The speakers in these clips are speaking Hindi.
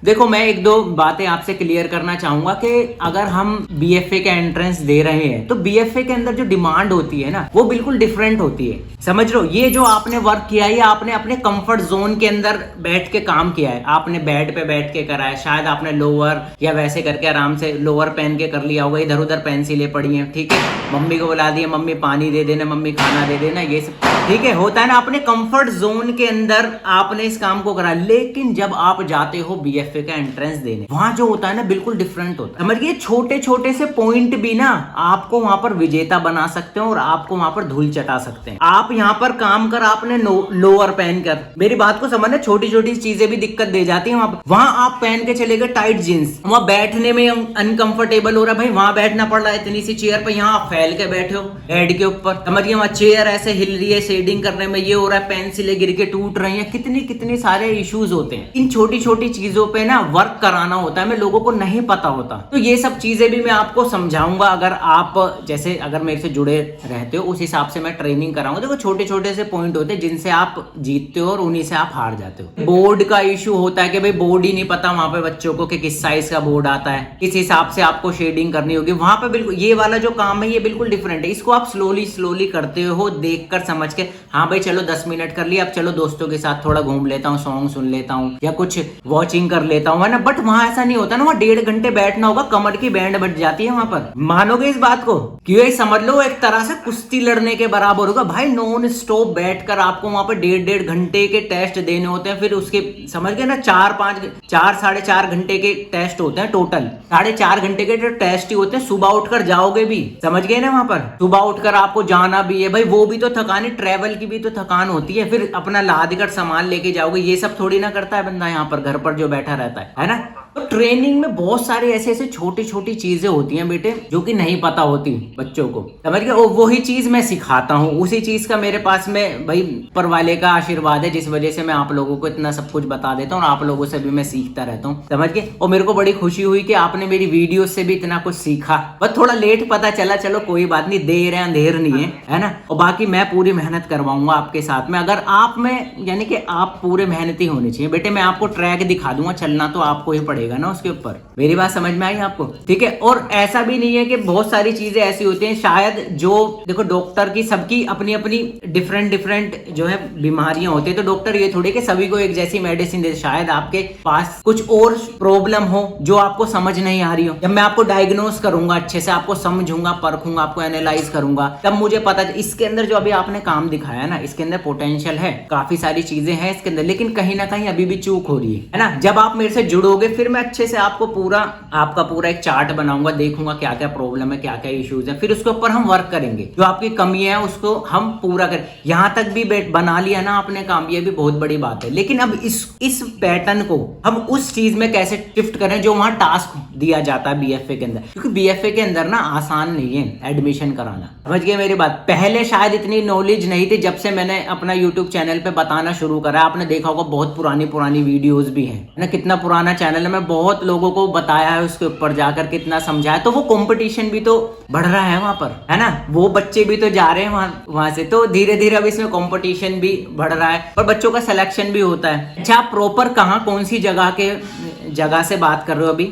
देखो मैं एक दो बातें आपसे क्लियर करना चाहूंगा कि अगर हम बीएफए का एंट्रेंस दे रहे हैं तो बीएफए के अंदर जो डिमांड होती है ना वो बिल्कुल डिफरेंट होती है। समझ लो, ये जो आपने वर्क किया है आपने अपने कंफर्ट जोन के अंदर बैठ के काम किया है, आपने बेड पे बैठ के करा है, शायद आपने लोअर या वैसे करके आराम से लोअर पहन के कर लिया होगा, इधर उधर पेंसिलें पड़ी हैं, ठीक है, मम्मी को बुला दिया, मम्मी पानी दे देना, मम्मी खाना दे देना, ये सब ठीक है होता है ना, अपने कंफर्ट जोन के अंदर आपने इस काम को करा। लेकिन जब आप जाते हो बीएफए का एंट्रेंस देने, वहां जो होता है ना बिल्कुल डिफरेंट होता है। समझिए, छोटे छोटे से पॉइंट भी ना आपको वहां पर विजेता बना सकते हैं और आपको वहां पर धूल चटा सकते हैं। आप यहाँ पर काम कर, आपने लोअर पहन कर, मेरी बात को समझना, छोटी छोटी चीजें भी दिक्कत दे जाती है। वहां आप पहन के चले गए टाइट जींस, वहां बैठने में अनकंफर्टेबल हो रहा है, भाई वहां बैठना पड़ रहा है इतनी सी चेयर पर, यहाँ आप फैल के बैठे हो हेड के ऊपर, समझिए वहां चेयर ऐसे हिल रही है, शेडिंग करने में ये हो रहा है, पेंसिलें गिर के टूट रही हैं, कितनी कितने सारे इश्यूज होते हैं। इन छोटी छोटी चीजों पे ना वर्क कराना होता है, मैं लोगों को नहीं पता होता। तो ये सब चीजें भी मैं आपको समझाऊंगा, अगर आप जैसे अगर मेरे से जुड़े रहते हो उस हिसाब से मैं ट्रेनिंग कराऊंगा। देखो छोटे छोटे से पॉइंट होते हैं जिनसे आप जीतते हो और उन्हीं से आप हार जाते हो। बोर्ड का इशू होता है कि भाई बोर्ड ही नहीं पता वहां पे बच्चों को कि किस साइज का बोर्ड आता है, किस हिसाब से आपको शेडिंग करनी होगी वहां पे। बिल्कुल ये वाला जो काम है ये बिल्कुल डिफरेंट है, इसको आप स्लोली स्लोली करते हो, देख कर समझ के, हाँ भाई चलो 10 मिनट कर लिया, अब चलो दोस्तों के साथ थोड़ा घूम लेता हूँ, सॉन्ग सुन लेता हूँ या कुछ वॉचिंग कर लेता हूँ, है ना। बट वहां ऐसा नहीं होता ना, वहां 1.5 घंटे बैठना होगा, कमर की बैंड बज जाती है वहां पर। मानोगे इस बात को? क्यों, समझ लो एक तरह से कुश्ती लड़ने के बराबर होगा भाई। नॉन स्टॉप बैठकर आपको वहां पर 1.5 घंटे के टेस्ट देने होते हैं, फिर उसके समझ गए ना 4-5 घंटे के टेस्ट होते हैं टोटल। 4.5 घंटे के जो टेस्ट ही होते हैं, सुबह उठकर जाओगे भी, समझ गए ना, वहां पर सुबह उठकर आपको जाना भी है भाई, वो भी तो थकान है, ट्रेवल की भी तो थकान होती है, फिर अपना लाद कर सामान लेके जाओगे, ये सब थोड़ी ना करता है बंदा यहाँ पर घर पर जो बैठा रहता है ना। तो ट्रेनिंग में बहुत सारे ऐसे ऐसे छोटी छोटी चीजें होती हैं बेटे जो कि नहीं पता होती बच्चों को, समझ गए। और वही चीज मैं सिखाता हूँ, उसी चीज का मेरे पास में भाई ऊपर वाले का आशीर्वाद है, जिस वजह से मैं आप लोगों को इतना सब कुछ बता देता हूँ और आप लोगों से भी मैं सीखता रहता हूँ, समझ गए। और मेरे को बड़ी खुशी हुई कि आपने मेरी वीडियो से भी इतना कुछ सीखा, बस थोड़ा लेट पता चला, चलो कोई बात नहीं, देर है अंधेर नहीं है ना। और बाकी मैं पूरी मेहनत करवाऊंगा आपके साथ में, अगर आप में यानी कि आप पूरे मेहनती होने चाहिए बेटे। मैं आपको ट्रैक दिखा दूंगा, चलना तो आपको ही पड़ेगा ना उसके ऊपर। मेरी बात समझ में आई आपको? ठीक है। और ऐसा भी नहीं है कि बहुत सारी चीजें ऐसी होती हैं, शायद जो देखो डॉक्टर की सबकी अपनी अपनी डिफरेंट जो है बीमारियां होती है, तो डॉक्टर ये थोड़ी कि सभी को एक जैसी मेडिसिन दे। शायद आपके पास कुछ और प्रॉब्लम हो जो आपको समझ नहीं आ रही हो। जब मैं आपको डायग्नोस करूंगा, अच्छे से आपको समझूंगा, परखूंगा, आपको एनालाइज करूंगा, तब मुझे पता इसके अंदर जो अभी आपने काम दिखाया ना, इसके अंदर पोटेंशियल है, काफी सारी चीजें हैं इसके अंदर, लेकिन कहीं ना कहीं अभी भी चूक हो रही है ना। जब आप मेरे से जुड़ोगे फिर मैं अच्छे से आपको आपका पूरा एक चार्ट बनाऊंगा, देखूंगा क्या क्या प्रॉब्लम है, क्या क्या इश्यूज है, फिर उसके ऊपर हम वर्क करेंगे। जो आपकी कमियां है उसको हम पूरा करें। यहां तक भी बना लिया ना आपने काम, ये भी बहुत बड़ी बात है। लेकिन अब इस पैटर्न को हम उस चीज में कैसे शिफ्ट करें जो वहां टास्क दिया जाता है बीएफए के अंदर, क्योंकि बीएफए के अंदर ना आसान नहीं है एडमिशन कराना, समझ गए मेरी बात। पहले शायद इतनी नॉलेज नहीं थी, जब से मैंने अपना यूट्यूब चैनल पे बताना शुरू करा, आपने देखा होगा बहुत पुरानी वीडियोस भी हैं ना, कितना पुराना चैनल है, मैं बहुत लोगों को बताया है, उसके ऊपर जाकर कितना समझाया। तो वो कंपटीशन भी तो बढ़ रहा है वहां पर, है ना, वो बच्चे भी तो जा रहे हैं वहां से, तो धीरे धीरे अब इसमें कंपटीशन भी बढ़ रहा है और बच्चों का सिलेक्शन भी होता है। अच्छा, आप प्रॉपर कहाँ, कौन सी जगह से बात कर रहे हो अभी?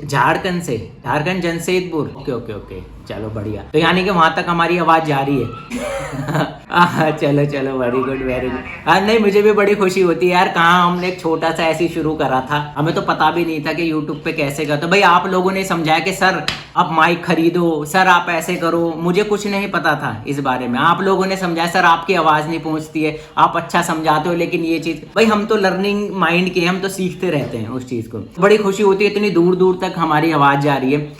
झारखंड जमशेदपुर। ओके, चलो बढ़िया। तो यानी कि वहां तक हमारी आवाज जा रही है। चलो वेरी गुड। नहीं, मुझे भी बड़ी खुशी होती है यार। कहाँ हमने एक छोटा सा ऐसे शुरू करा था, हमें तो पता भी नहीं था कि यूट्यूब पे कैसे करते। भाई आप लोगों ने समझाया कि सर आप माइक खरीदो, सर आप ऐसे करो, मुझे कुछ नहीं पता था इस बारे में। आप लोगों ने समझाया सर आपकी आवाज नहीं पहुंचती है, आप अच्छा समझाते हो, लेकिन ये चीज, भाई हम तो लर्निंग माइंड के, हम तो सीखते रहते हैं उस चीज को। बड़ी खुशी होती है, इतनी दूर दूर तक हमारी आवाज जा रही है।